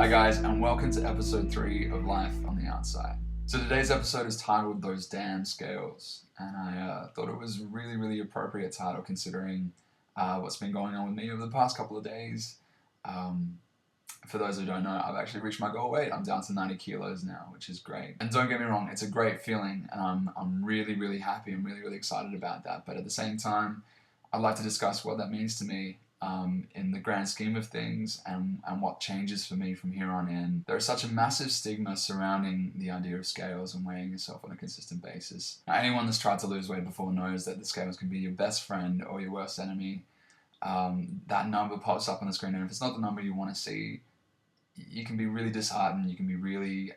Hi guys, and welcome to episode 3 of Life on the Outside. So today's episode is titled Those Damn Scales, and I thought it was really appropriate title considering what's been going on with me over the past couple of days. For those who don't know, I've actually reached my goal weight. I'm down to 90 kilos now, which is great. And don't get me wrong, it's a great feeling, and I'm really happy and really excited about that. But at the same time, I'd like to discuss what that means to me in the grand scheme of things and what changes for me from here on in. There is such a massive stigma surrounding the idea of scales and weighing yourself on a consistent basis. Now, anyone that's tried to lose weight before knows that the scales can be your best friend or your worst enemy. That number pops up on the screen, and if it's not the number you want to see, you can be really disheartened, you can be really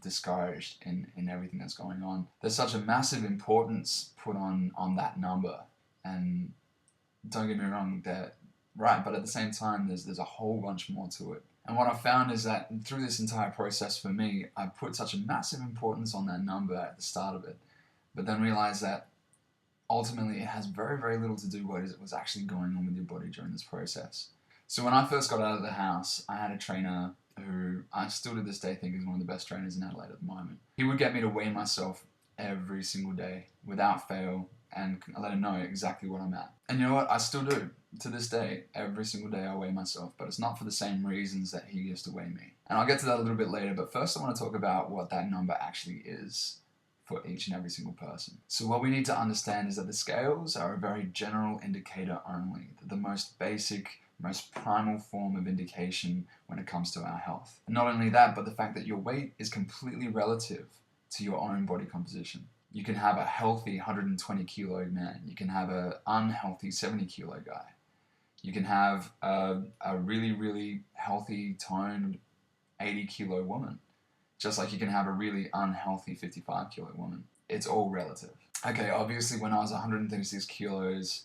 discouraged in everything that's going on. There's such a massive importance put on that number, and don't get me wrong, right, but at the same time, there's a whole bunch more to it. And what I found is that through this entire process for me, I put such a massive importance on that number at the start of it, but then realized that ultimately it has very little to do with what was actually going on with your body during this process. So when I first got out of the house, I had a trainer who I still to this day think is one of the best trainers in Adelaide at the moment. He would get me to weigh myself every single day without fail and let him know exactly what I'm at. And you know what? I still do. To this day, every single day I weigh myself, but it's not for the same reasons that he used to weigh me. And I'll get to that a little bit later, but first I want to talk about what that number actually is for each and every single person. So what we need to understand is that the scales are a very general indicator only. They're the most basic, most primal form of indication when it comes to our health. And not only that, but the fact that your weight is completely relative to your own body composition. You can have a healthy 120 kilo man. You can have an unhealthy 70 kilo guy. You can have a really healthy, toned 80 kilo woman. Just like you can have a really unhealthy 55 kilo woman. It's all relative. Okay, obviously when I was 136 kilos,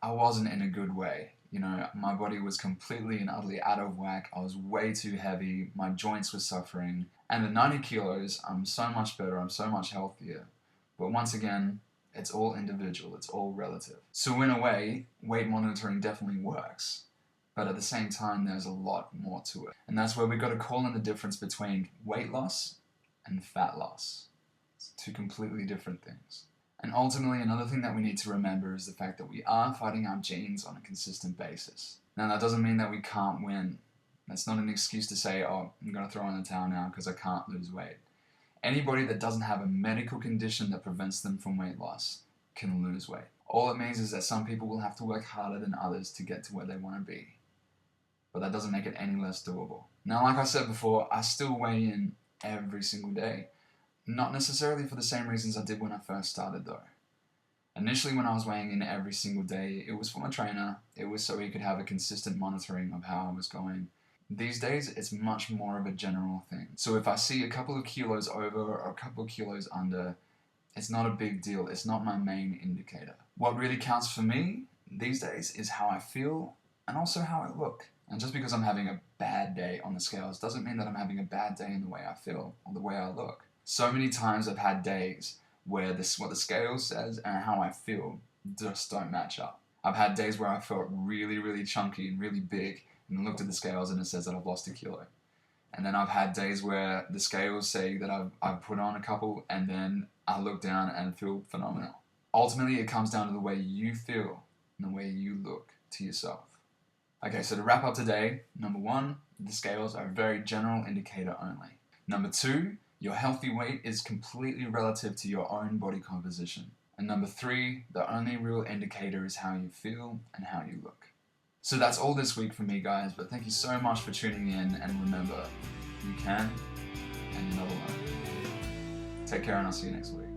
I wasn't in a good way. You know, my body was completely and utterly out of whack. I was way too heavy. My joints were suffering. And at 90 kilos, I'm so much better. I'm so much healthier. But once again, it's all individual. It's all relative. So in a way, weight monitoring definitely works. But at the same time, there's a lot more to it. And that's where we've got to call in the difference between weight loss and fat loss. It's two completely different things. And ultimately, another thing that we need to remember is the fact that we are fighting our genes on a consistent basis. Now, that doesn't mean that we can't win. That's not an excuse to say, oh, I'm going to throw in the towel now because I can't lose weight. Anybody that doesn't have a medical condition that prevents them from weight loss can lose weight. All it means is that some people will have to work harder than others to get to where they want to be. But that doesn't make it any less doable. Now, like I said before, I still weigh in every single day. Not necessarily for the same reasons I did when I first started though. Initially when I was weighing in every single day, it was for my trainer. It was so he could have a consistent monitoring of how I was going. These days, it's much more of a general thing. So if I see a couple of kilos over or a couple of kilos under, it's not a big deal. It's not my main indicator. What really counts for me these days is how I feel and also how I look. And just because I'm having a bad day on the scales doesn't mean that I'm having a bad day in the way I feel or the way I look. So many times I've had days where what the scale says and how I feel just don't match up. I've had days where I felt really chunky and really big and then looked at the scales and it says that I've lost a kilo. And then I've had days where the scales say that I've put on a couple and then I look down and feel phenomenal. Ultimately, it comes down to the way you feel and the way you look to yourself. Okay, so to wrap up today, number 1, the scales are a very general indicator only. Number 2, your healthy weight is completely relative to your own body composition. And number 3, the only real indicator is how you feel and how you look. So that's all this week for me, guys, but thank you so much for tuning in, and remember, you can, and you're not alone. Take care, and I'll see you next week.